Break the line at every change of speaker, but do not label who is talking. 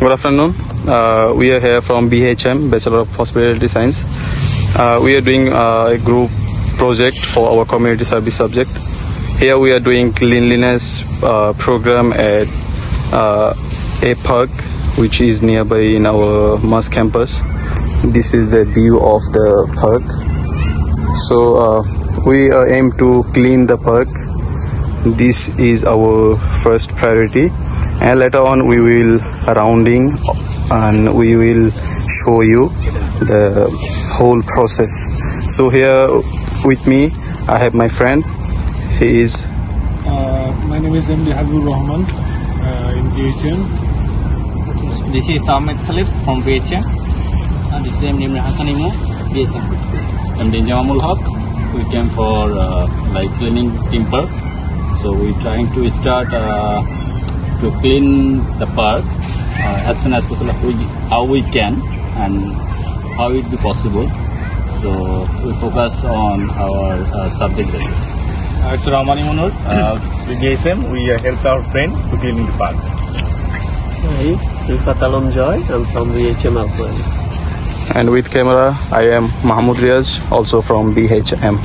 Good afternoon. We are here from BHM, Bachelor of Hospitality Science. We are doing a group project for our community service subject. Here we are doing cleanliness program at a park which is nearby in our MUS campus. This is the view of the park. So we aim to clean the park. This is our first priority, and later on we will rounding and we will show you the whole process. So here with me I have my friend. He is
my name is MD Habibur Rahman in BHM.
This is Ahmed Khalid from BHM. And this is MD Hassanimu, BHM. MD Jamamul Haq. We came for like cleaning timber. So we're trying to start to clean the park as soon as possible, how we can and how it be possible. So we focus on our subject basis.
It's Ramani Munur. With GSM, we help our friend to clean the park.
Hi, Fatalom Joy. I'm from BHM as well.
And with camera I am Mahmoud Riaz, also from BHM.